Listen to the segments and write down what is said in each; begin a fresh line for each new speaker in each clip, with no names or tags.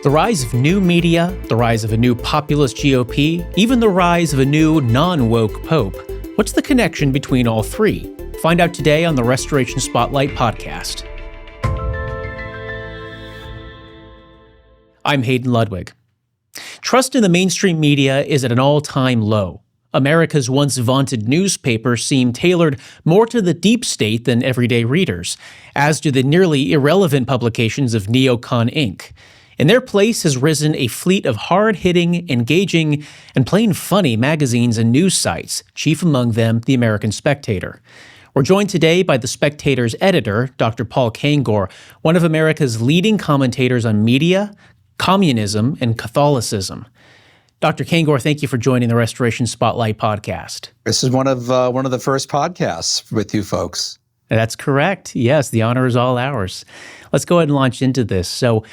The rise of new media, the rise of a new populist GOP, even the rise of a new non-woke pope. What's the connection between all three? Find out today on the Restoration Spotlight podcast. I'm Hayden Ludwig. Trust in the mainstream media is at an all-time low. America's once vaunted newspapers seem tailored more to the deep state than everyday readers, as do the nearly irrelevant publications of Neocon Inc. In their place has risen a fleet of hard-hitting, engaging, and plain funny magazines and news sites, chief among them the American Spectator. We're joined today by the Spectator's editor, Dr. Paul Kengor, one of America's leading commentators on media, communism, and Catholicism. Dr. Kengor, thank you for joining the Restoration Spotlight podcast.
This is one of the first podcasts with you folks.
That's correct. Yes, the honor is all ours. Let's go ahead and launch into this. So,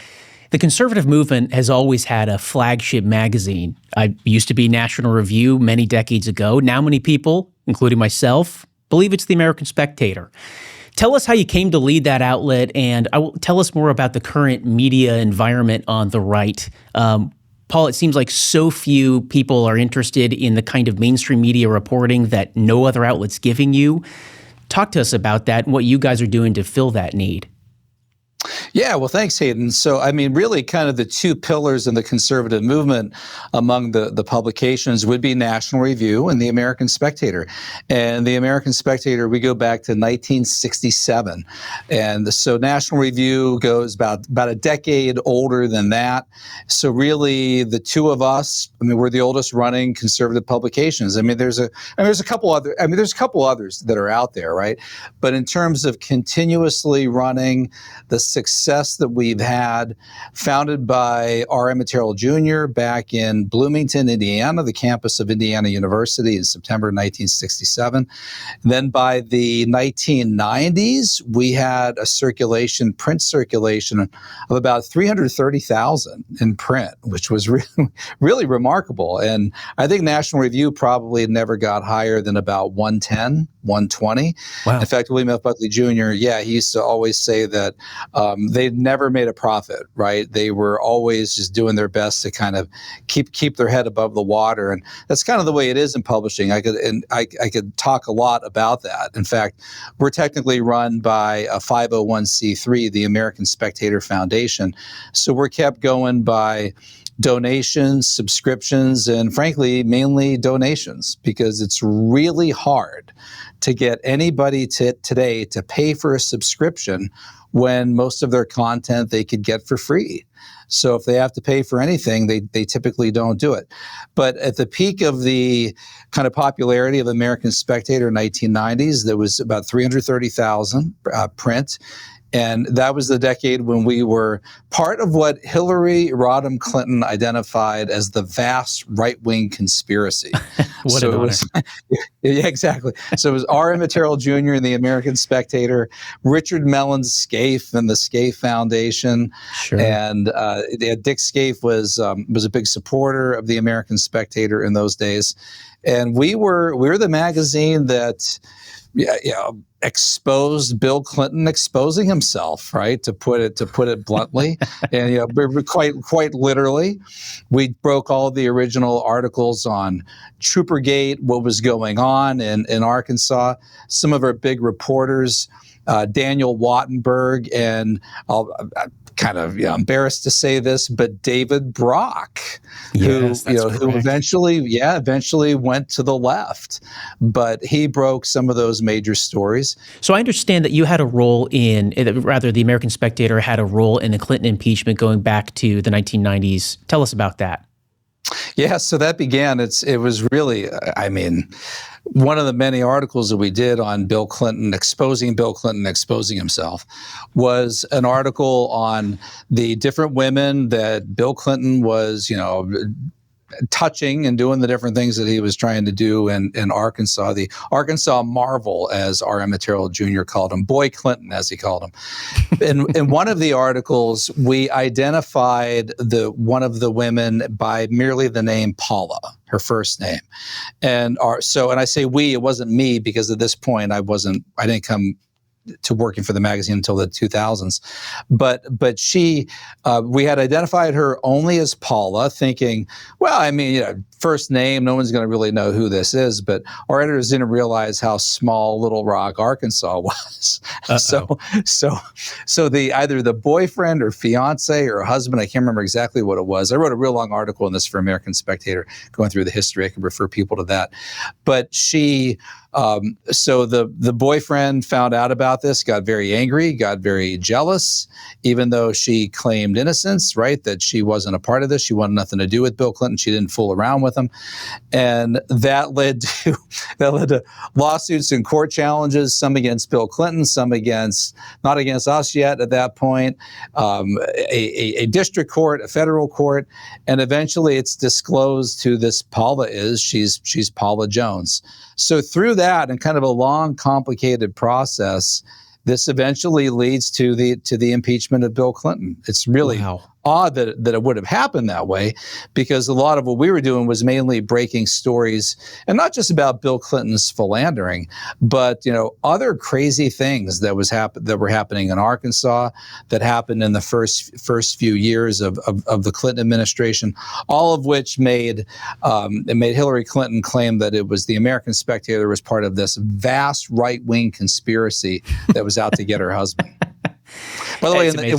the conservative movement has always had a flagship magazine. It used to be National Review many decades ago. Now many people, including myself, believe it's the American Spectator. Tell us how you came to lead that outlet, and tell us more about the current media environment on the right. Paul, it seems like so few people are interested in the kind of mainstream media reporting that no other outlet's giving you. Talk to us about that and what you guys are doing to fill that need.
Yeah, well, thanks, Hayden. So, really kind of the two pillars in the conservative movement among the publications would be National Review and the American Spectator. And the American Spectator, we go back to 1967. And so National Review goes about a decade older than that. So really the two of us, we're the oldest running conservative publications. There's a couple others that are out there, right? But in terms of continuously running, the success that we've had, founded by R.M. Terrell Jr. back in Bloomington, Indiana, the campus of Indiana University in September 1967. Then by the 1990s, we had a print circulation of about 330,000 in print, which was really remarkable. And I think National Review probably never got higher than about 110, 120.
Wow.
In fact, William F. Buckley Jr., he used to always say that they never made a profit, right? They were always just doing their best to kind of keep their head above the water. And that's kind of the way it is in publishing. I could talk a lot about that. In fact, we're technically run by a 501c3, the American Spectator Foundation. So we're kept going by donations, subscriptions, and frankly, mainly donations, because it's really hard to get anybody today to pay for a subscription when most of their content they could get for free. So if they have to pay for anything, they typically don't do it. But at the peak of the kind of popularity of American Spectator in the 1990s, there was about 330,000 print. And that was the decade when we were part of what Hillary Rodham Clinton identified as the vast right-wing conspiracy.
What an honor.
Yeah, exactly. So it was R.M. Terrell Jr. and the American Spectator, Richard Mellon's Scaife and the Scaife Foundation.
Sure.
And Dick Scaife was a big supporter of the American Spectator in those days. And we were the magazine that exposed Bill Clinton exposing himself, right? To put it bluntly, and quite literally, we broke all the original articles on Troopergate, what was going on in Arkansas. Some of our big reporters, Daniel Wattenberg, and I'm kind of embarrassed to say this, but David Brock, who eventually went to the left, but he broke some of those major stories.
So I understand that you had a role the American Spectator had a role in the Clinton impeachment going back to the 1990s. Tell us about that.
Yeah, so that began, it was really, one of the many articles that we did on Bill Clinton exposing himself was an article on the different women that Bill Clinton was, touching and doing the different things that he was trying to do in Arkansas, the Arkansas Marvel, as R.M. Terrell Jr. called him, Boy Clinton, as he called him. In one of the articles, we identified one of the women by merely the name Paula, her first name. And I say we, it wasn't me, because at this point I didn't come to working for the magazine until the 2000s. But she, we had identified her only as Paula, thinking, well, I mean, first name, no one's going to really know who this is. But our editors didn't realize how small Little Rock, Arkansas was. So the either the boyfriend or fiance or husband, I can't remember exactly what it was. I wrote a real long article on this for American Spectator, going through the history. I can refer people to that. But she, so the boyfriend found out about this, got very angry, got very jealous, even though she claimed innocence, right? That she wasn't a part of this. She wanted nothing to do with Bill Clinton. She didn't fool around with him. And that led to lawsuits and court challenges, some against Bill Clinton, some not against us yet at that point, a district court, a federal court, and eventually it's disclosed who this Paula is. She's Paula Jones. So through that and kind of a long, complicated process, this eventually leads to the impeachment of Bill Clinton. It's really odd that it would have happened that way, because a lot of what we were doing was mainly breaking stories, and not just about Bill Clinton's philandering, but other crazy things that were happening in Arkansas, that happened in the first few years of the Clinton administration, all of which made Hillary Clinton claim that it was the American Spectator was part of this vast right-wing conspiracy that was out to get her husband. By the way, in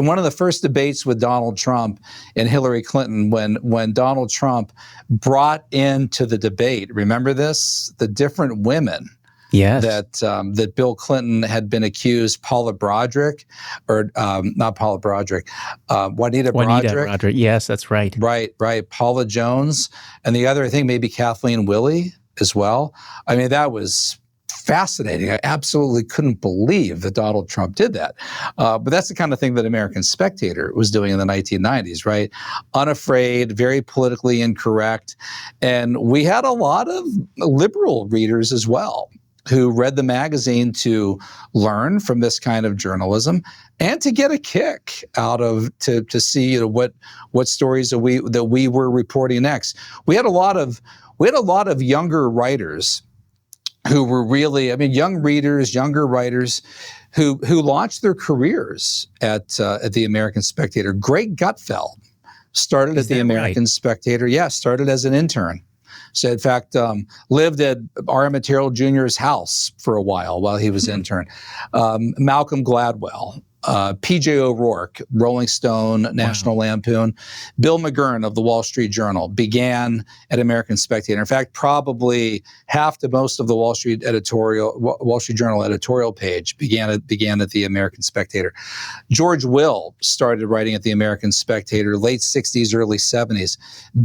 one of the first debates with Donald Trump and Hillary Clinton, when Donald Trump brought into the debate, remember this, the different women that Bill Clinton had been accused, Paula Broderick, or not Paula Broderick, Juanita Broderick.
Yes, that's right.
Right. Paula Jones, and the other, I think maybe Kathleen Willey as well. I mean, that was fascinating. I absolutely couldn't believe that Donald Trump did that. But that's the kind of thing that American Spectator was doing in the 1990s, right? Unafraid, very politically incorrect. And we had a lot of liberal readers as well, who read the magazine to learn from this kind of journalism and to get a kick out of, to see what stories that we were reporting next. We had a lot of younger writers who were really, younger writers who launched their careers at the American Spectator. Greg Gutfeld started at the American Spectator. Yeah, started as an intern. So in fact, lived at R. Material Jr.'s house for a while he was intern. Malcolm Gladwell, P.J. O'Rourke, Rolling Stone, National Lampoon, Bill McGurn of the Wall Street Journal began at American Spectator. In fact, probably half to most of the Wall Street Journal editorial page began at the American Spectator. George Will started writing at the American Spectator, late 60s, early 70s.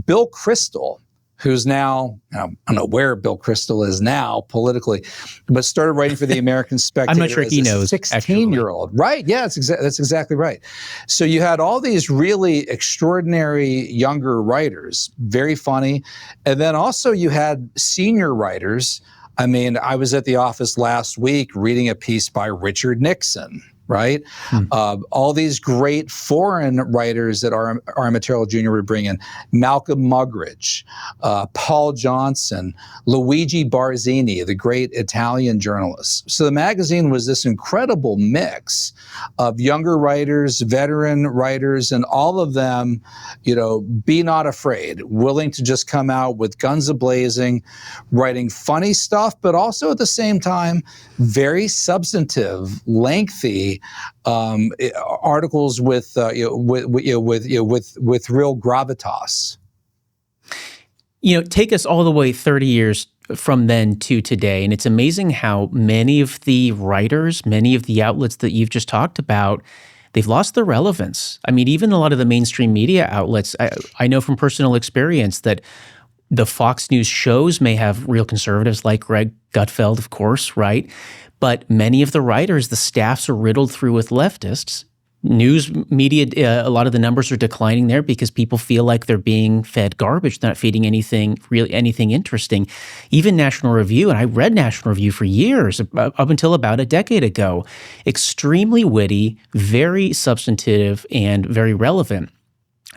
Bill Kristol, who's now, I don't know where Bill Kristol is now politically, but started writing for the American Spectator.
I'm not sure he knows.
16-year-old, right? Yeah, that's exactly right. So you had all these really extraordinary younger writers, very funny, and then also you had senior writers. I was at the office last week reading a piece by Richard Nixon, right? All these great foreign writers that our Material Jr. would bring in, Malcolm Muggeridge, Paul Johnson, Luigi Barzini, the great Italian journalist. So the magazine was this incredible mix of younger writers, veteran writers, and all of them, be not afraid, willing to just come out with guns a-blazing, writing funny stuff, but also at the same time, very substantive, lengthy articles with real gravitas.
Take us all the way 30 years from then to today, and it's amazing how many of the writers, many of the outlets that you've just talked about, they've lost their relevance. Even a lot of the mainstream media outlets, I know from personal experience that the Fox News shows may have real conservatives like Greg Gutfeld, of course, right? But many of the writers, the staffs are riddled through with leftists. News media, a lot of the numbers are declining there because people feel like they're being fed garbage, not feeding anything interesting. Even National Review, and I read National Review for years, up until about a decade ago, extremely witty, very substantive, and very relevant.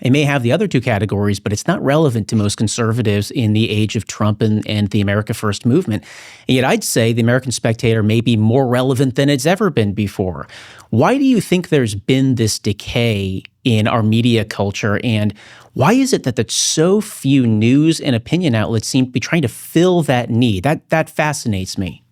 It may have the other two categories, but it's not relevant to most conservatives in the age of Trump and the America First movement. And yet I'd say the American Spectator may be more relevant than it's ever been before. Why do you think there's been this decay in our media culture, and why is it that so few news and opinion outlets seem to be trying to fill that need? That fascinates me.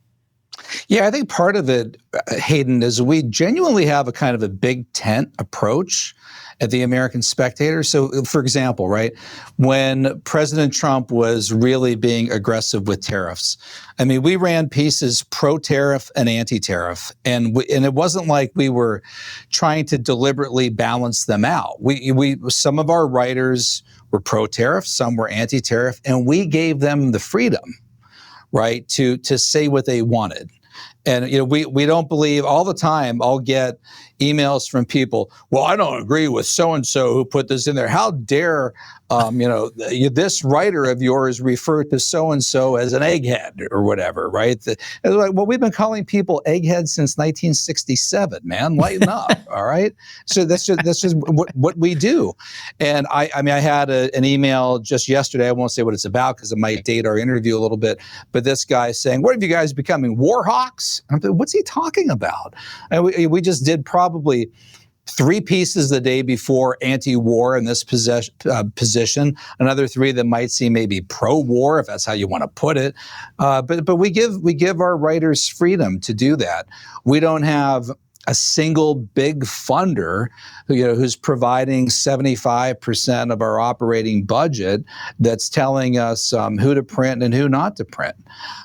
Yeah, I think part of it, Hayden, is we genuinely have a kind of a big tent approach at the American Spectator. So, for example, right, when President Trump was really being aggressive with tariffs, I mean, we ran pieces pro-tariff and anti-tariff, and it wasn't like we were trying to deliberately balance them out. Some of our writers were pro-tariff, some were anti-tariff, and we gave them the freedom, right, to say what they wanted. And we don't believe all the time. I'll get emails from people. Well, I don't agree with so and so who put this in there. How dare this writer of yours refer to so and so as an egghead or whatever, right? It's like, well, we've been calling people eggheads since 1967. Man, lighten up, all right? So that's just what we do. And I had an email just yesterday. I won't say what it's about because it might date our interview a little bit. But this guy saying, "What have you guys becoming, war hawks?" I'm thinking, what's he talking about? And we just did probably 3 pieces the day before anti-war in this position, another 3 that might seem maybe pro-war, if that's how you want to put it. But we give our writers freedom to do that. We don't have a single big funder who's providing 75% of our operating budget that's telling us who to print and who not to print.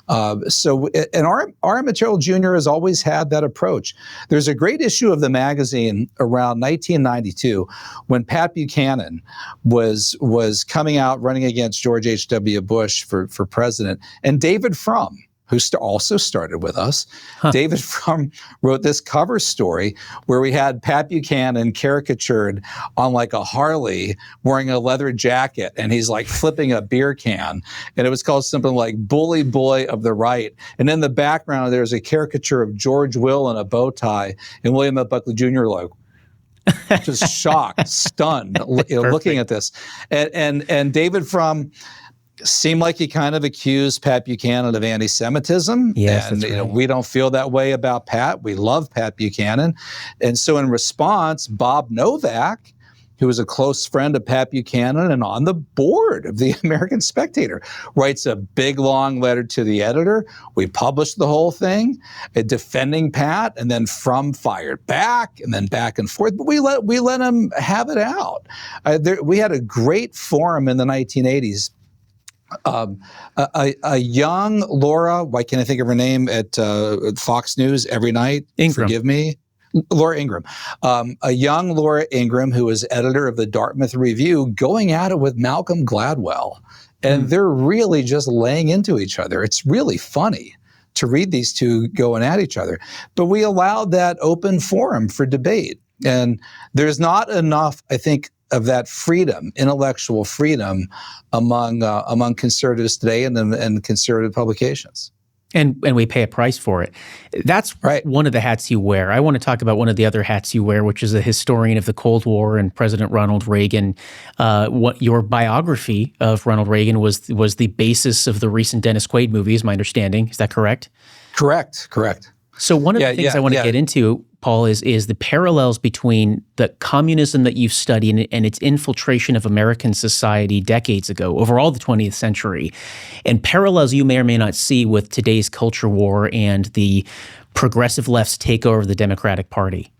And our Material Junior has always had that approach. There's a great issue of the magazine around 1992 when Pat Buchanan was coming out running against George H.W. Bush for president, and David Frum, who also started with us. David Frum wrote this cover story where we had Pat Buchanan caricatured on like a Harley wearing a leather jacket, and he's like flipping a beer can. And it was called something like Bully Boy of the Right. And in the background, there's a caricature of George Will in a bow tie and William F. Buckley Jr. like, just shocked, stunned, looking at this. And David Frum seemed like he kind of accused Pat Buchanan of anti-Semitism.
Yes,
and
that's right.
we don't feel that way about Pat. We love Pat Buchanan. And so in response, Bob Novak, who was a close friend of Pat Buchanan and on the board of the American Spectator, writes a big, long letter to the editor. We published the whole thing, defending Pat, and then Frum fired back, and then back and forth. But we let him have it out. We had a great forum in the 1980s. A young Laura, why can't I think of her name, at Fox News every night?
Ingram.
Forgive me. Laura Ingram. A young Laura Ingram, who was editor of the Dartmouth Review, going at it with Malcolm Gladwell. And they're really just laying into each other. It's really funny to read these two going at each other. But we allowed that open forum for debate. And there's not enough, I think, of that freedom, intellectual freedom, among conservatives today and conservative publications.
And we pay a price for it. That's right. One of the hats you wear. I want to talk about one of the other hats you wear, which is a historian of the Cold War and President Ronald Reagan. What your biography of Ronald Reagan was the basis of the recent Dennis Quaid movie, is my understanding. Is that correct? Correct. So one of the things I want to get into, Paul, is the parallels between the communism that you've studied and its infiltration of American society decades ago, over all the 20th century, and parallels you may or may not see with today's culture war and the progressive left's takeover of the Democratic Party.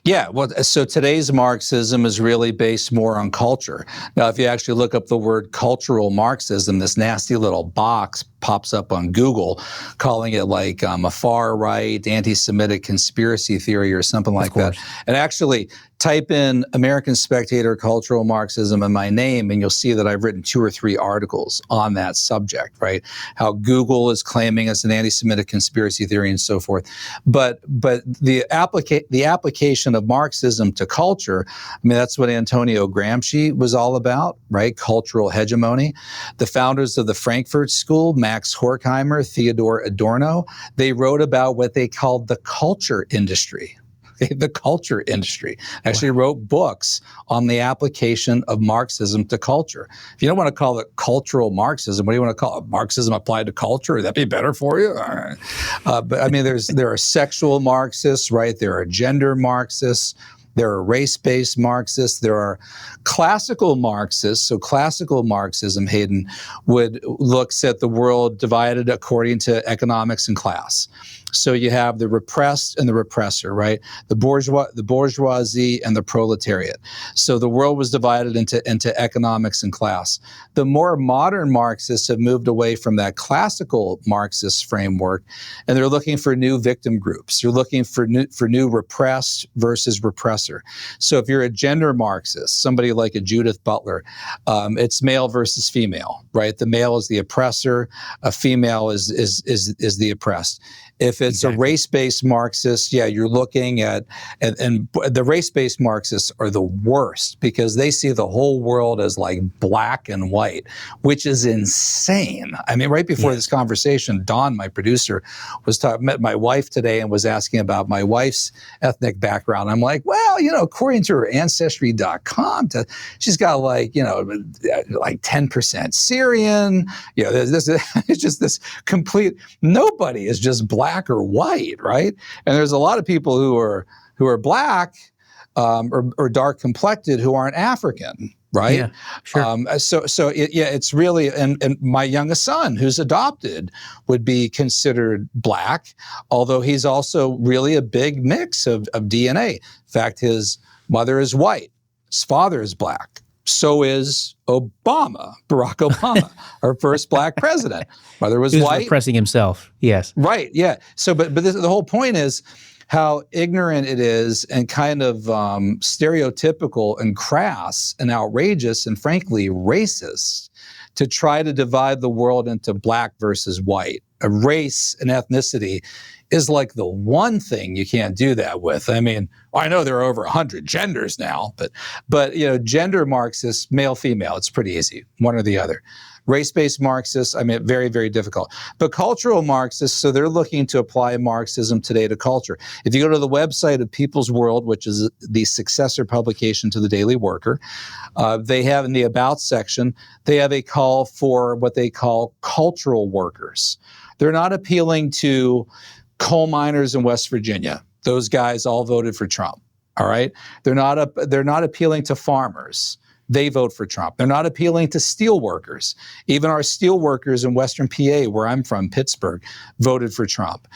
Yeah, well, so today's Marxism is really based more on culture. Now, if you actually look up the word cultural Marxism, this nasty little box pops up on Google calling it like a far right anti-Semitic conspiracy theory or something like that. And actually type in American Spectator cultural Marxism in my name, and you'll see that I've written 2 or 3 articles on that subject, right? How Google is claiming it's an anti-Semitic conspiracy theory and so forth. But the application of Marxism to culture, I mean, that's what Antonio Gramsci was all about, right? Cultural hegemony. The founders of the Frankfurt School, Max Horkheimer, Theodor Adorno, they wrote about what they called the culture industry. the culture industry. Actually wrote books on the application of Marxism to culture. If you don't want to call it cultural Marxism, what do you want to call it? Marxism applied to culture? Would that be better for you? But I mean, there are sexual Marxists, right? There are gender Marxists. There are race-based Marxists. There are classical Marxists. So classical Marxism, Hayden, looks at the world divided according to economics and class. So you have the repressed and the repressor, right? The bourgeoisie and the proletariat. So the world was divided into economics and class. The more modern Marxists have moved away from that classical Marxist framework, and they're looking for new victim groups. They're looking for new repressed versus repressor. So if you're a gender Marxist, somebody like a Judith Butler, it's male versus female, right? The male is the oppressor, a female is the oppressed. If it's a race-based Marxist, yeah, you're looking at, and the race-based Marxists are the worst because they see the whole world as like black and white, which is insane. I mean, right before this conversation, Dawn, my producer, met my wife today and was asking about my wife's ethnic background. I'm like, well, you know, according to her Ancestry.com, she's got like 10% Syrian. You know, it's just this complete. Nobody is just black or white, right? And there's a lot of people who are black or dark complected who aren't African, right?
Yeah, sure.
It's really, and my youngest son, who's adopted, would be considered black, although he's also really a big mix of DNA. In fact, his mother is white, his father is black. So is Barack Obama, our first black president. Mother was
He was
white.
repressing himself, yes.
Right, yeah. So, but the whole point is how ignorant it is and kind of stereotypical and crass and outrageous and frankly racist to try to divide the world into black versus white. A race and ethnicity is like the one thing you can't do that with. I mean, I know there are over 100 genders now, but you know, gender Marxists, male, female, it's pretty easy, one or the other. Race-based Marxists, I mean, very, very difficult. But cultural Marxists, so they're looking to apply Marxism today to culture. If you go to the website of People's World, which is the successor publication to the Daily Worker, they have in the About section, they have a call for what they call cultural workers. They're not appealing to coal miners in West Virginia. Those guys all voted for Trump, all right? They're not appealing to farmers. They vote for Trump. They're not appealing to steel workers. Even our steel workers in Western PA, where I'm from, Pittsburgh, voted for Trump.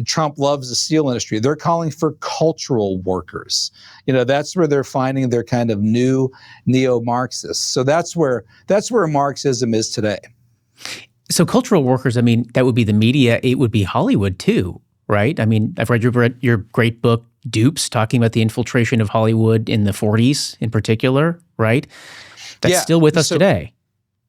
Trump loves the steel industry. They're calling for cultural workers. You know, that's where they're finding their kind of new neo-Marxists. So that's where Marxism is today.
So cultural workers, I mean, that would be the media. It would be Hollywood too, right? I mean, I've read your great book, Dupes, talking about the infiltration of Hollywood in the 40s in particular, right? That's still with us today.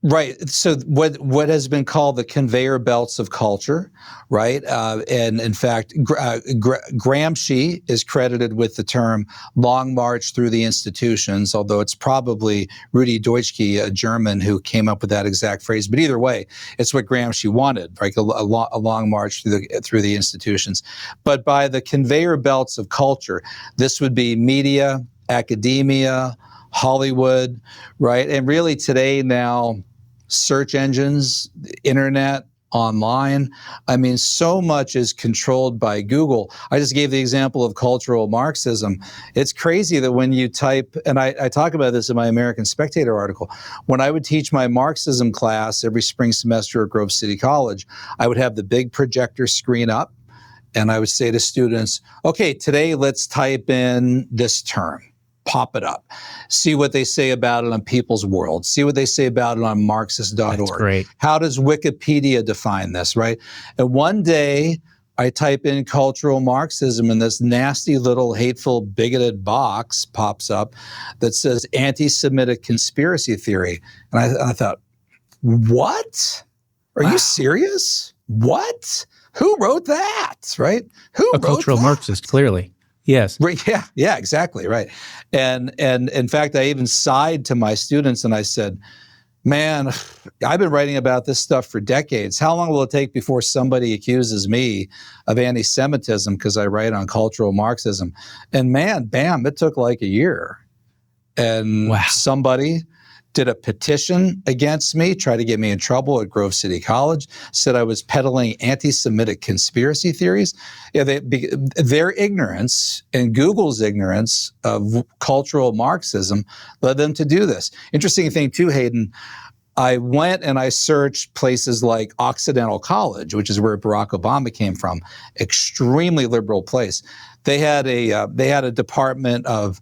Right. So what has been called the conveyor belts of culture, right? And in fact, Gramsci is credited with the term long march through the institutions, although it's probably Rudi Dutschke, a German, who came up with that exact phrase. But either way, it's what Gramsci wanted, right? A long march through the institutions. But by the conveyor belts of culture, this would be media, academia, Hollywood, right? And really today now, search engines, internet, online. I mean, so much is controlled by Google. I just gave the example of cultural Marxism. It's crazy that when you type, and I talk about this in my American Spectator article, when I would teach my Marxism class every spring semester at Grove City College, I would have the big projector screen up, and I would say to students, okay, today let's type in this term. Pop it up. See what they say about it on People's World. See what they say about it on Marxist.org.
That's great.
How does Wikipedia define this, right? And one day, I type in cultural Marxism and this nasty little hateful bigoted box pops up that says anti-Semitic conspiracy theory. And I thought, what? Are you serious? What? Who wrote that, right? Who wrote that?
A cultural Marxist, clearly. Yes.
Right. Yeah, exactly. Right. And in fact, I even sighed to my students and I said, Man, I've been writing about this stuff for decades. How long will it take before somebody accuses me of anti-Semitism because I write on cultural Marxism? And man, bam, it took like a year. And
Wow.
somebody did a petition against me, tried to get me in trouble at Grove City College, said I was peddling anti-Semitic conspiracy theories. Yeah, their ignorance and Google's ignorance of cultural Marxism led them to do this. Interesting thing too, Hayden, I went and I searched places like Occidental College, which is where Barack Obama came from, extremely liberal place. They had a department of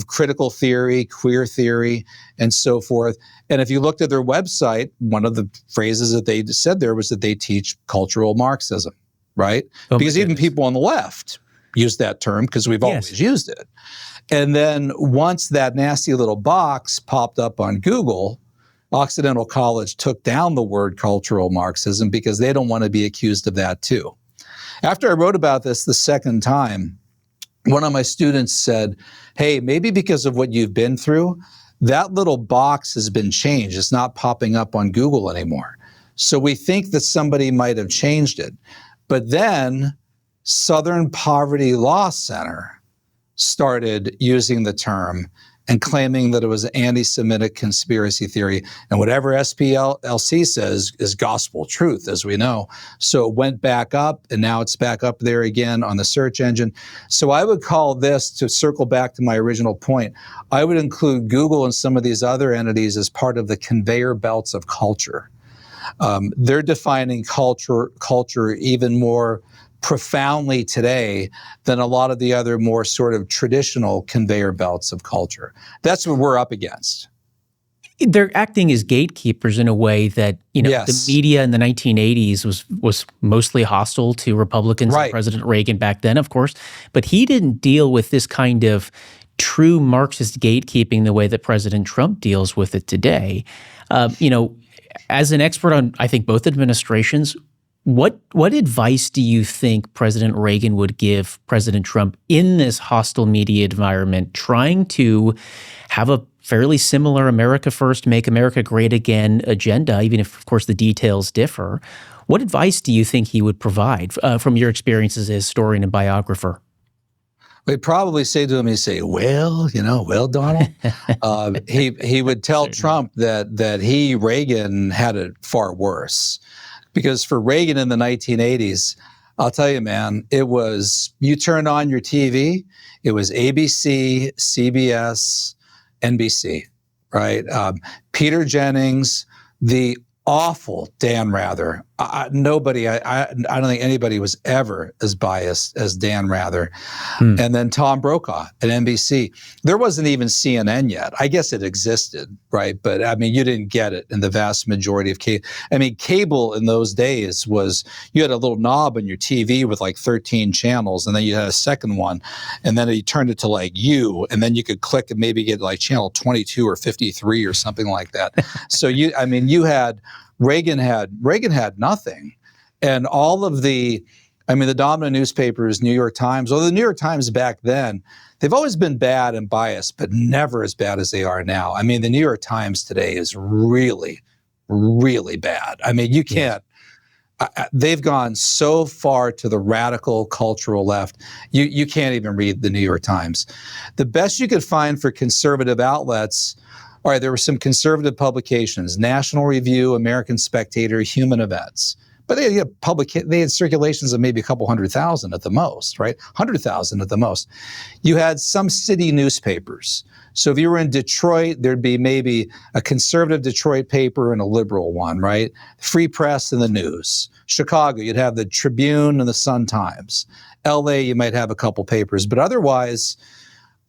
critical theory, queer theory, and so forth. And if you looked at their website, one of the phrases that they said there was that they teach cultural Marxism, right? Because even people on the left use that term because we've always used it. And then once that nasty little box popped up on Google, Occidental College took down the word cultural Marxism because they don't want to be accused of that too. After I wrote about this the second time, one of my students said, hey, maybe because of what you've been through, that little box has been changed. It's not popping up on Google anymore. So we think that somebody might have changed it. But then Southern Poverty Law Center started using the term and claiming that it was an anti-Semitic conspiracy theory. And whatever SPLC says is gospel truth, as we know. So it went back up, and now it's back up there again on the search engine. So I would call this, to circle back to my original point, I would include Google and some of these other entities as part of the conveyor belts of culture. They're defining culture even more profoundly today than a lot of the other more sort of traditional conveyor belts of culture. That's what we're up against.
They're acting as gatekeepers in a way that, the media in the 1980s was mostly hostile to Republicans and President Reagan back then, of course, but he didn't deal with this kind of true Marxist gatekeeping the way that President Trump deals with it today. As an expert on, I think, both administrations, what advice do you think President Reagan would give President Trump in this hostile media environment, trying to have a fairly similar America First, Make America Great Again agenda, even if, of course, the details differ? What advice do you think he would provide from your experience as a historian and biographer?
We'd probably say to him, he'd say, well, Donald. He would tell Trump that Reagan, had it far worse. Because for Reagan in the 1980s, I'll tell you, man, it was, you turned on your TV, it was ABC, CBS, NBC, right? Peter Jennings, the awful Dan Rather. I don't think anybody was ever as biased as Dan Rather. And then Tom Brokaw at NBC. There wasn't even CNN yet. I guess it existed, right? But I mean, you didn't get it in the vast majority of cable. I mean, cable in those days was, you had a little knob on your TV with like 13 channels, and then you had a second one, and then you turned it to like and then you could click and maybe get like channel 22 or 53 or something like that. So Reagan had nothing. And all of the dominant newspapers, New York Times, although the New York Times back then, they've always been bad and biased, but never as bad as they are now. I mean, the New York Times today is really, really bad. I mean, you can't, they've gone so far to the radical cultural left, you can't even read the New York Times. The best you could find for conservative outlets, all right, there were some conservative publications, National Review, American Spectator, Human Events. But they had circulations of maybe a couple 100,000 at the most, right? 100,000 at the most. You had some city newspapers. So if you were in Detroit, there'd be maybe a conservative Detroit paper and a liberal one, right? Free Press and the News. Chicago, you'd have the Tribune and the Sun-Times. LA, you might have a couple papers. But otherwise,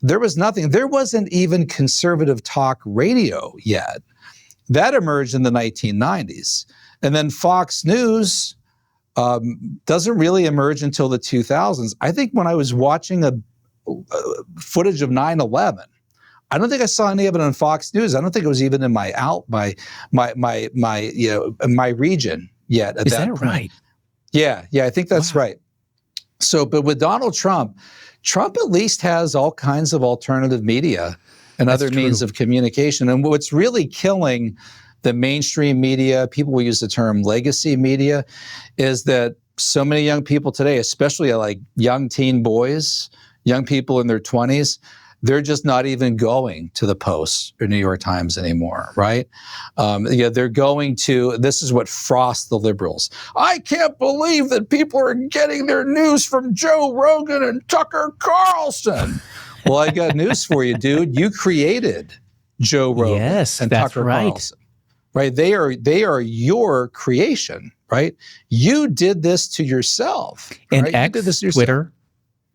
there was nothing. There wasn't even conservative talk radio yet. That emerged in the 1990s. And then Fox News doesn't really emerge until the 2000s. I think when I was watching a footage of 9/11, I don't think I saw any of it on Fox News. I don't think it was even in my region yet at that point. Is that
right?
Yeah, I think that's right. So, but with Donald Trump at least has all kinds of alternative media and other means of communication. And what's really killing the mainstream media, people will use the term legacy media, is that so many young people today, especially like young teen boys, young people in their 20s, they're just not even going to the Post or New York Times anymore, right? They're going to, this is what frosts the liberals. I can't believe that people are getting their news from Joe Rogan and Tucker Carlson. Well, I got news for you, dude. You created Joe Rogan and Tucker Carlson, right? They are your creation, right? You did this to yourself.
And
right?
X,
you did this to yourself.
Twitter,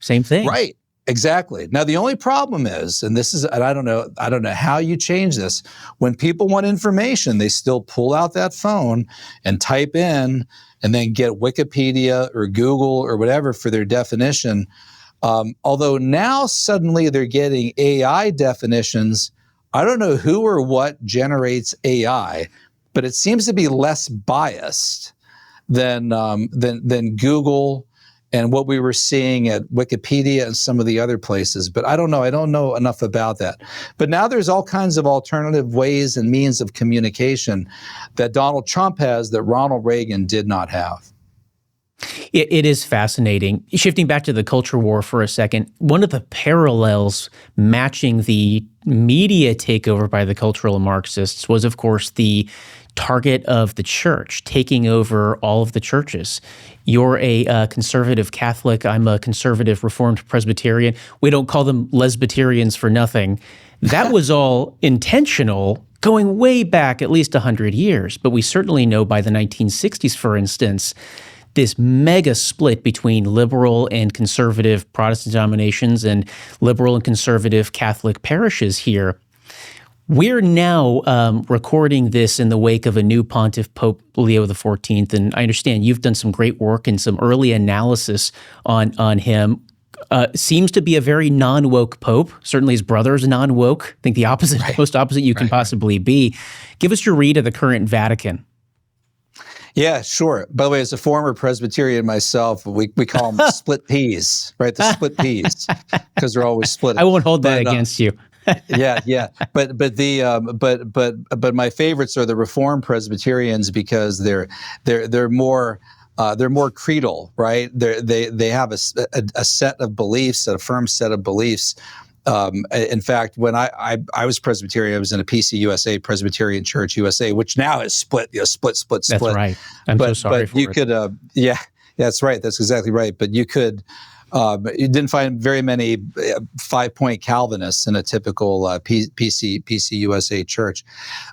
same thing.
Right. Exactly. Now, the only problem is, and I don't know how you change this. When people want information, they still pull out that phone and type in and then get Wikipedia or Google or whatever for their definition. Although now suddenly they're getting AI definitions. I don't know who or what generates AI, but it seems to be less biased than Google and what we were seeing at Wikipedia and some of the other places. But I don't know enough about that. But now there's all kinds of alternative ways and means of communication that Donald Trump has that Ronald Reagan did not have.
It is fascinating. Shifting back to the culture war for a second, one of the parallels matching the media takeover by the cultural Marxists was, of course, the target of the church, taking over all of the churches. You're a conservative Catholic. I'm a conservative Reformed Presbyterian. We don't call them lesbiterians for nothing. That was all intentional, going way back at least 100 years. But we certainly know by the 1960s, for instance, this mega split between liberal and conservative Protestant denominations and liberal and conservative Catholic parishes here. We're now recording this in the wake of a new pontiff, Pope Leo XIV, and I understand you've done some great work and some early analysis on him. Seems to be a very non-woke pope. Certainly his brother is non-woke. I think the opposite, most opposite you can possibly be. Give us your read of the current Vatican.
Yeah, sure. By the way, as a former Presbyterian myself, we call them split peas, right? The split peas, because they're always split.
I won't hold that against you.
Yeah. But my favorites are the Reformed Presbyterians because they're more creedal, right? They have a set of beliefs, a firm set of beliefs. In fact, when I was Presbyterian, I was in a PCUSA, Presbyterian Church USA, which now is split. Split.
That's right. I'm so sorry for
you could, that's right. That's exactly right. But you could. You didn't find very many 5-point Calvinists in a typical PCUSA church,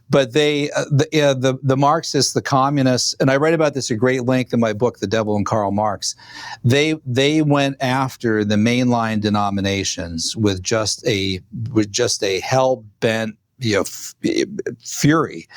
but the Marxists, the communists, and I write about this at great length in my book, The Devil and Karl Marx. They went after the mainline denominations with just a hell-bent fury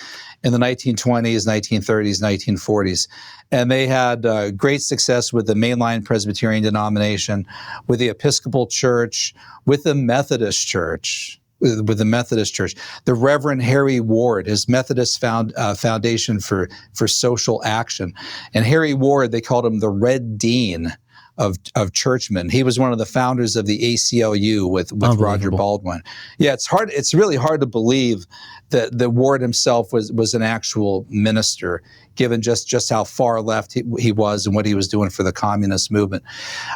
in the 1920s, 1930s, 1940s. And they had great success with the mainline Presbyterian denomination, with the Episcopal Church, with the Methodist Church. The Reverend Harry Ward, his Methodist Foundation for Social Action. And Harry Ward, they called him the Red Dean of churchmen. He was one of the founders of the ACLU with Roger Baldwin. Yeah, it's really hard to believe that Ward himself was an actual minister, given just how far left he was and what he was doing for the communist movement.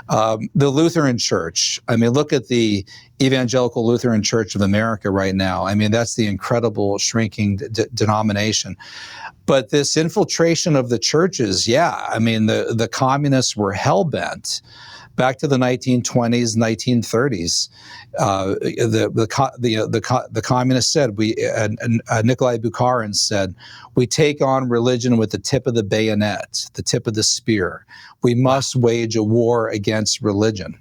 The Lutheran Church, I mean, look at the Evangelical Lutheran Church of America right now. I mean, that's the incredible shrinking denomination. But this infiltration of the churches, I mean, the communists were hell-bent. Back to the 1920s, 1930s, the communists said, Nikolai Bukharin said, we take on religion with the tip of the bayonet, the tip of the spear. We must wage a war against religion.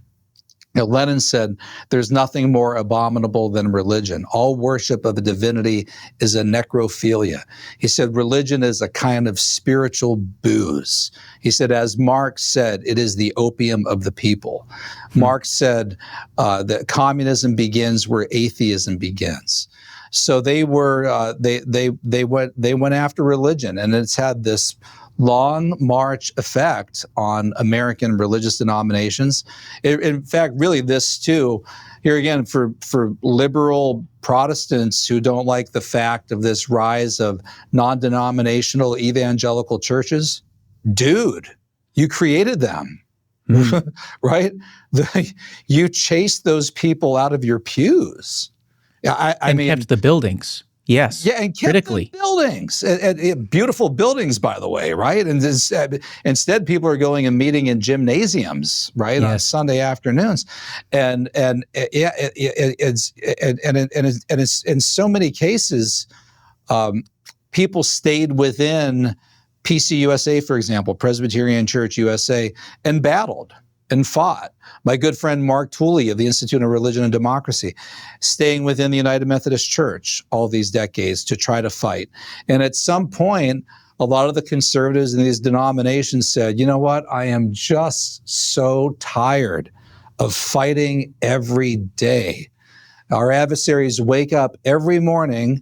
Lenin said, there's nothing more abominable than religion. All worship of a divinity is a necrophilia. He said, religion is a kind of spiritual booze. He said, as Marx said, it is the opium of the people. Marx said that communism begins where atheism begins. So they were they went after religion, and it's had this long march effect on American religious denominations. In fact, really, this too here again, for liberal Protestants who don't like the fact of this rise of non-denominational evangelical churches, dude, you created them. Right? You chased those people out of your pews. I mean,
kept the buildings. Yes.
Yeah, and kept
critically.
the buildings. And beautiful buildings, by the way, right? And instead, people are going and meeting in gymnasiums, right, on Sunday afternoons. And it's in so many cases, people stayed within PCUSA, for example, Presbyterian Church USA, and battled and fought. My good friend Mark Tooley of the Institute of Religion and Democracy, staying within the United Methodist Church all these decades to try to fight. And at some point, a lot of the conservatives in these denominations said, you know what, I am just so tired of fighting every day. Our adversaries wake up every morning.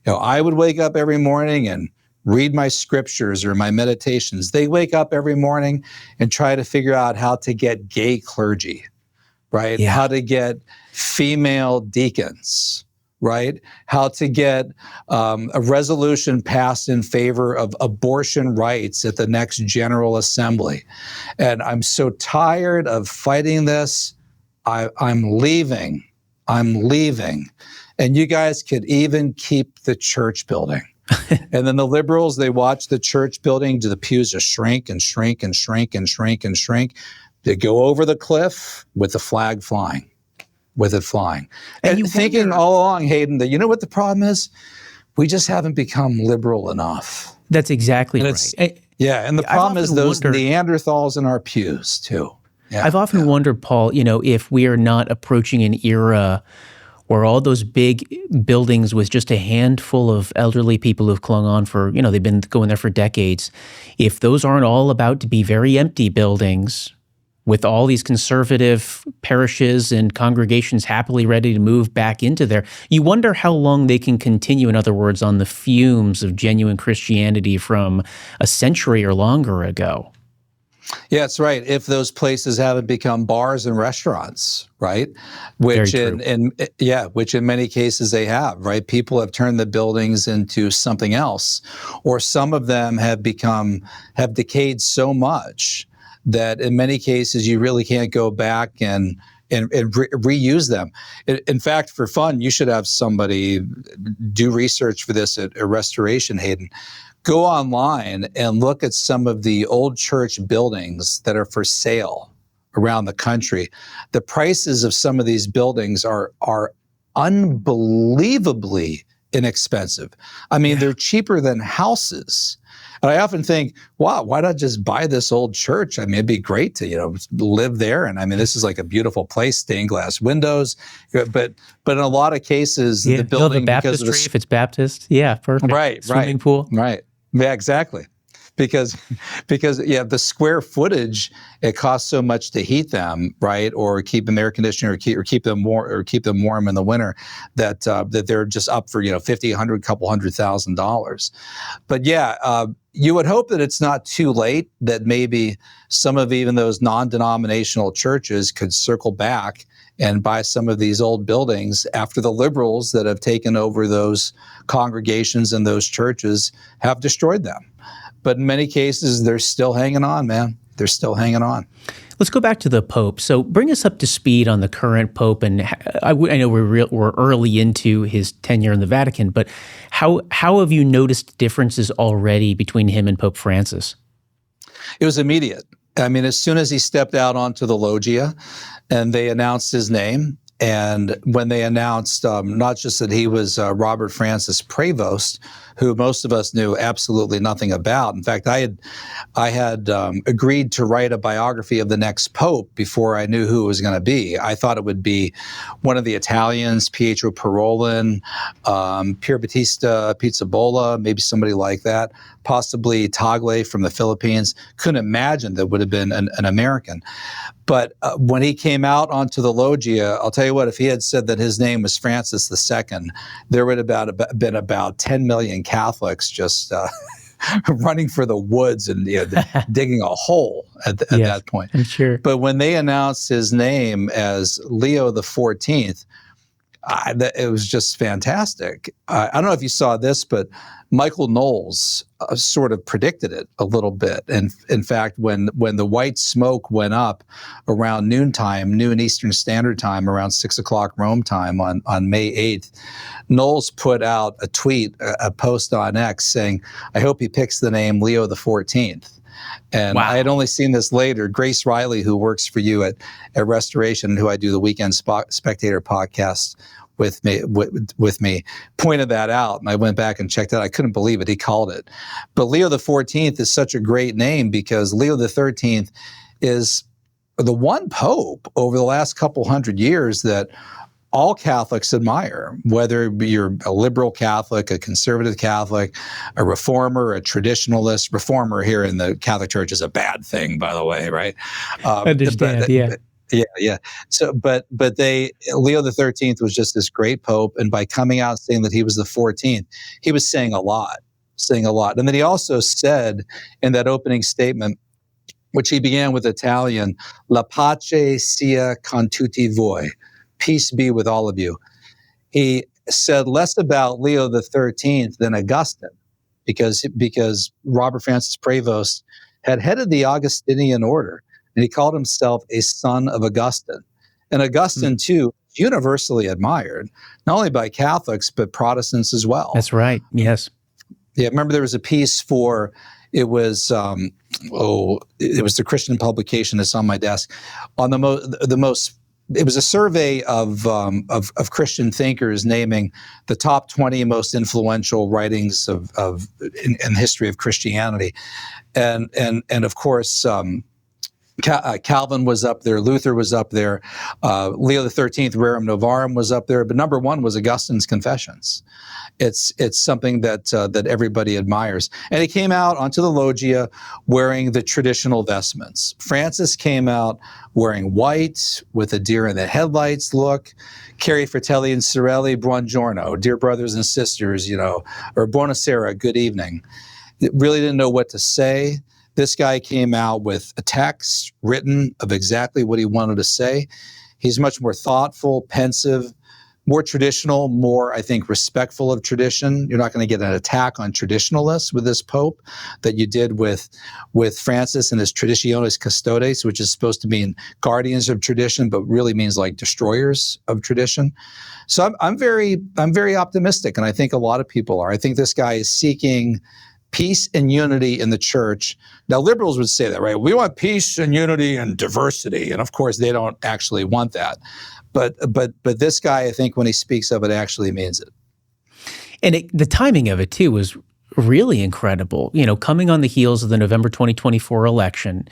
I would wake up every morning and read my scriptures or my meditations. They wake up every morning and try to figure out how to get gay clergy, right?
Yeah.
How to get female deacons, right? How to get a resolution passed in favor of abortion rights at the next General Assembly. And I'm so tired of fighting this. I'm leaving. And you guys could even keep the church building. And then the liberals, they watch the church building, do the pews just shrink and shrink and shrink and shrink and shrink. They go over the cliff with the flag flying, with it flying. And thinking all along, Hayden, that you know what the problem is? We just haven't become liberal enough.
That's exactly right.
And the problem is those Neanderthals in our pews, too. Yeah,
I've often wondered, Paul, if we are not approaching an era where all those big buildings with just a handful of elderly people who've clung on for, they've been going there for decades, if those aren't all about to be very empty buildings with all these conservative parishes and congregations happily ready to move back into there, you wonder how long they can continue, in other words, on the fumes of genuine Christianity from a century or longer ago.
Yeah, that's right. If those places haven't become bars and restaurants, right? Which in many cases they have, right? People have turned the buildings into something else, or some of them have decayed so much that in many cases you really can't go back and reuse them. In fact, for fun, you should have somebody do research for this at Restoration, Hayden. Go online and look at some of the old church buildings that are for sale around the country. The prices of some of these buildings are unbelievably inexpensive. I mean, they're cheaper than houses. And I often think, wow, why not just buy this old church? I mean, it'd be great to, live there. And I mean, this is like a beautiful place, stained glass windows. But in a lot of cases, the building,
the baptistry, if it's Baptist, perfect.
Right,
Swimming pool.
Right. Yeah, exactly. Because the square footage, it costs so much to heat them, right, or keep them air conditioned, or keep them warm in the winter, that they're just up for $50, $100, couple $100,000. But you would hope that it's not too late, that maybe some of even those non-denominational churches could circle back and buy some of these old buildings after the liberals that have taken over those congregations and those churches have destroyed them. But in many cases, they're still hanging on, man. They're still hanging on.
Let's go back to the Pope. So bring us up to speed on the current Pope. And I know we're early into his tenure in the Vatican, but how have you noticed differences already between him and Pope Francis?
It was immediate. I mean, as soon as he stepped out onto the loggia and they announced his name, and when they announced not just that he was Robert Francis Prevost, who most of us knew absolutely nothing about. In fact, I had agreed to write a biography of the next pope before I knew who it was going to be. I thought it would be one of the Italians, Pietro Parolin, Pier Battista Pizzaballa, maybe somebody like that, possibly Tagle from the Philippines. Couldn't imagine that would have been an American. But when he came out onto the loggia, I'll tell you what, if he had said that his name was Francis II, there would have been about 10 million Catholics just running for the woods and digging a hole at
Yes,
that point.
I'm sure.
But when they announced his name as Leo the 14th, it was just fantastic. I don't know if you saw this, but Michael Knowles sort of predicted it a little bit. And in fact, when the white smoke went up around noon Eastern Standard Time, around 6 o'clock Rome time on May 8th, Knowles put out a tweet, a post on X saying, "I hope he picks the name Leo the 14th." And
Wow.
I had only seen this later. Grace Riley, who works for you at Restoration, who I do the Weekend Spectator podcast with me, pointed that out. And I went back and checked it out. I couldn't believe it. He called it. But Leo the 14th is such a great name because Leo the 13th is the one pope over the last couple hundred years that all Catholics admire, whether you're a liberal Catholic, a conservative Catholic, a reformer, a traditionalist. Reformer here in the Catholic Church is a bad thing, by the way, right?
Understand, yeah.
Yeah. So, but Leo the 13th was just this great pope, and by coming out saying that he was the 14th, he was saying a lot. And then he also said in that opening statement, which he began with Italian, "La pace sia con tutti voi." Peace be with all of you. He said less about Leo the 13th than Augustine, because Robert Francis Prevost had headed the Augustinian order, and he called himself a son of Augustine. And Augustine, too, universally admired, not only by Catholics, but Protestants as well.
That's right, yes.
Yeah, remember there was a piece it was the Christian publication that's on my desk, on the most. It was a survey of Christian thinkers naming the top 20 most influential writings in the history of Christianity, and of course Calvin was up there, Luther was up there, Leo the 13th, Rerum Novarum was up there, but number one was Augustine's Confessions. It's something that everybody admires. And he came out onto the loggia wearing the traditional vestments. Francis came out wearing white with a deer in the headlights look. Cari Fratelli and Sorelli, buongiorno, dear brothers and sisters, or buonasera, good evening. Really didn't know what to say. This guy came out with a text written of exactly what he wanted to say. He's much more thoughtful, pensive, more traditional, more, I think, respectful of tradition. You're not going to get an attack on traditionalists with this Pope that you did with Francis and his Traditionis Custodes, which is supposed to mean guardians of tradition, but really means like destroyers of tradition. So I'm very optimistic, and I think a lot of people are. I think this guy is seeking peace and unity in the church. Now, liberals would say that, right? We want peace and unity and diversity, and of course, they don't actually want that. But this guy, I think, when he speaks of it, actually means it.
And the timing of it, too, was really incredible. Coming on the heels of the November 2024 election,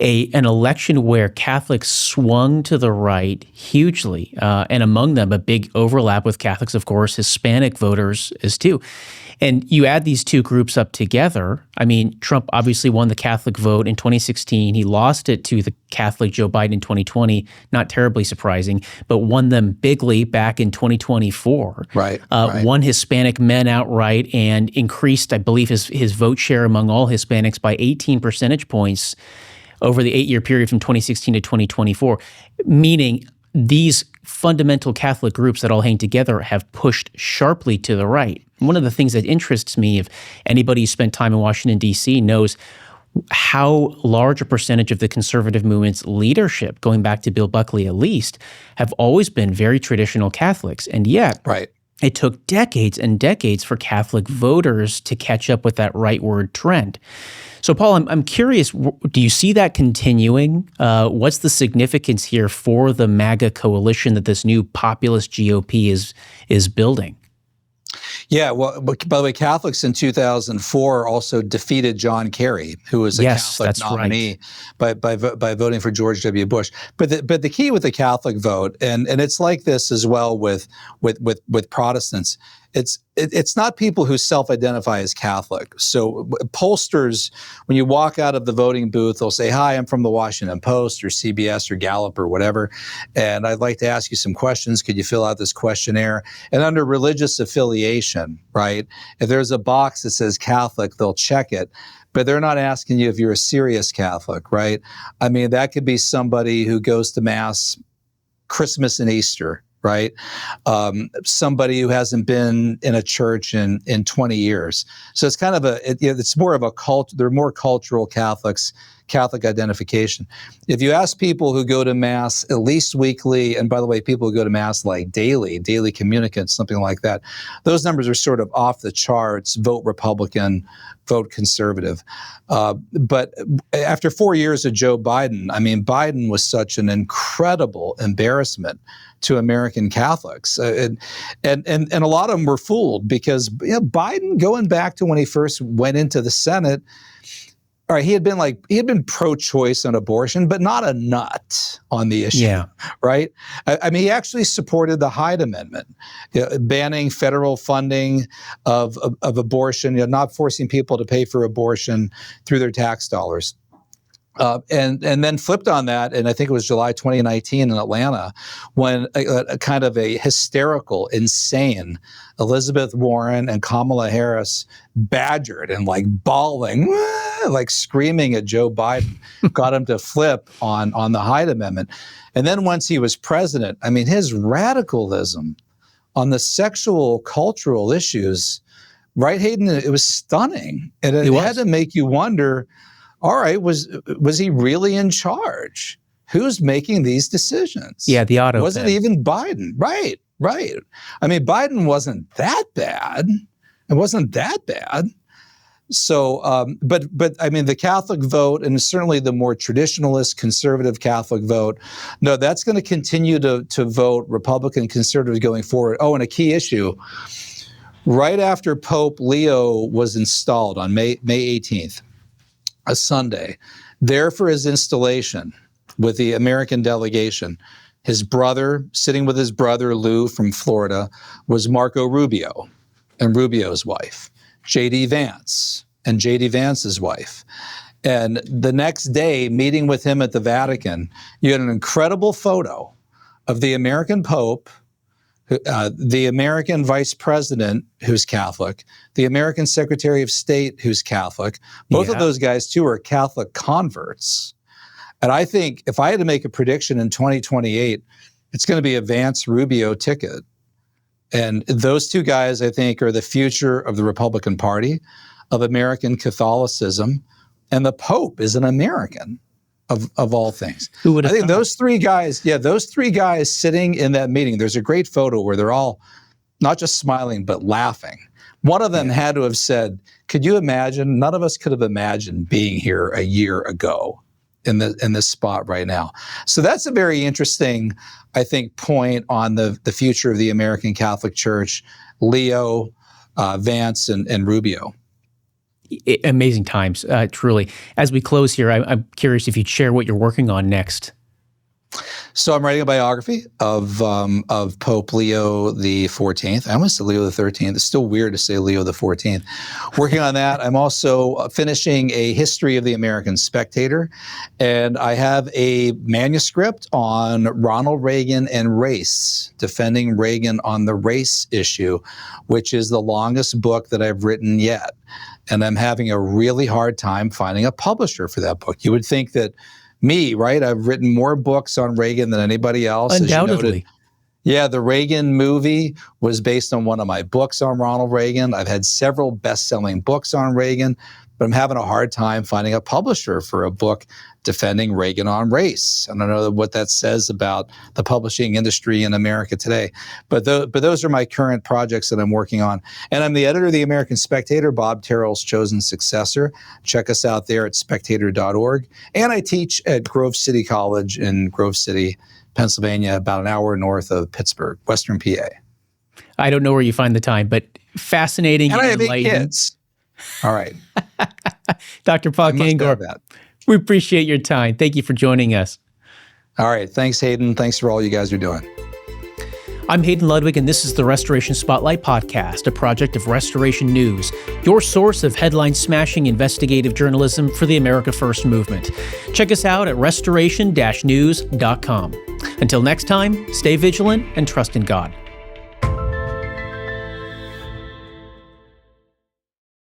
an election where Catholics swung to the right hugely, and among them, a big overlap with Catholics, of course, Hispanic voters as too. And you add these two groups up together. I mean, Trump obviously won the Catholic vote in 2016. He lost it to the Catholic Joe Biden in 2020, not terribly surprising, but won them bigly back in 2024.
Right.
Won Hispanic men outright and increased, I believe, his vote share among all Hispanics by 18 percentage points over the 8-year period from 2016 to 2024, meaning these fundamental Catholic groups that all hang together have pushed sharply to the right. One of the things that interests me, if anybody who spent time in Washington, D.C. knows how large a percentage of the conservative movement's leadership, going back to Bill Buckley at least, have always been very traditional Catholics. And yet, it took decades and decades for Catholic voters to catch up with that rightward trend. So, Paul, I'm curious, do you see that continuing? What's the significance here for the MAGA coalition that this new populist GOP is building?
Yeah, well, by the way, Catholics in 2004 also defeated John Kerry, who was a Catholic nominee, by voting for George W. Bush. But the key with the Catholic vote, and it's like this as well with Protestants, it's not people who self-identify as Catholic. So pollsters, when you walk out of the voting booth, they'll say, "Hi, I'm from the Washington Post or CBS or Gallup or whatever, and I'd like to ask you some questions. Could you fill out this questionnaire?" And under religious affiliation, right, if there's a box that says Catholic, they'll check it. But they're not asking you if you're a serious Catholic, right? I mean, that could be somebody who goes to Mass Christmas and Easter, right? Somebody who hasn't been in a church in 20 years. So it's kind of it's more of a cult. They're more cultural Catholics, Catholic identification. If you ask people who go to Mass at least weekly, and by the way, people who go to Mass like daily communicants, something like that, those numbers are sort of off the charts, vote Republican, vote conservative. But after 4 years of Joe Biden, I mean, Biden was such an incredible embarrassment to American Catholics. And a lot of them were fooled because Biden, going back to when he first went into the Senate, all right, he had been pro-choice on abortion, but not a nut on the issue, right? I mean, he actually supported the Hyde Amendment, banning federal funding of abortion, not forcing people to pay for abortion through their tax dollars. And then flipped on that, and I think it was July 2019 in Atlanta, when a kind of a hysterical, insane Elizabeth Warren and Kamala Harris badgered and like bawling, like screaming at Joe Biden, got him to flip on the Hyde Amendment. And then once he was president, I mean, his radicalism on the sexual cultural issues, right, Hayden, it was stunning. And it had to make you wonder, all right, was he really in charge? Who's making these decisions?
Yeah, the auto.
Was it even Biden? Right. I mean, Biden wasn't that bad. It wasn't that bad. So, but I mean, the Catholic vote, and certainly the more traditionalist, conservative Catholic vote, no, that's going to continue to vote Republican, conservative going forward. Oh, and a key issue, right after Pope Leo was installed on May 18th, a Sunday, there for his installation with the American delegation, his brother, sitting with his brother Lou from Florida, was Marco Rubio and Rubio's wife, J.D. Vance and J.D. Vance's wife. And the next day, meeting with him at the Vatican, you had an incredible photo of the American Pope, the American Vice President, who's Catholic, the American Secretary of State, who's Catholic. Both of those guys, too, are Catholic converts. And I think if I had to make a prediction in 2028, it's going to be a Vance-Rubio ticket. And those two guys, I think, are the future of the Republican Party, of American Catholicism, and the Pope is an American. Of all things.
Who would have
thought?
Those three
guys sitting in that meeting, there's a great photo where they're all not just smiling, but laughing. One of them had to have said, could you imagine, none of us could have imagined being here a year ago in this spot right now. So that's a very interesting, I think, point on the future of the American Catholic Church, Leo, Vance, and Rubio.
Amazing times, truly. As we close here, I'm curious if you'd share what you're working on next.
So I'm writing a biography of Pope Leo the 14th. I almost said Leo the 13th. It's still weird to say Leo the 14th. Working on that. I'm also finishing a history of the American Spectator, and I have a manuscript on Ronald Reagan and race, defending Reagan on the race issue, which is the longest book that I've written yet. And I'm having a really hard time finding a publisher for that book. You would think that me, right? I've written more books on Reagan than anybody else.
Undoubtedly.
Yeah, the Reagan movie was based on one of my books on Ronald Reagan. I've had several best-selling books on Reagan, but I'm having a hard time finding a publisher for a book defending Reagan on race. I don't know what that says about the publishing industry in America today, but those are my current projects that I'm working on. And I'm the editor of the American Spectator, Bob Terrell's chosen successor. Check us out there at spectator.org. And I teach at Grove City College in Grove City, Pennsylvania, about an hour north of Pittsburgh, Western PA.
I don't know where you find the time, but fascinating and
I have 8
enlightening.
kids. All right.
Dr. Paul Kengor, we appreciate your time. Thank you for joining us.
All right. Thanks, Hayden. Thanks for all you guys are doing.
I'm Hayden Ludwig, and this is the Restoration Spotlight Podcast, a project of Restoration News, your source of headline-smashing investigative journalism for the America First movement. Check us out at restoration-news.com. Until next time, stay vigilant and trust in God.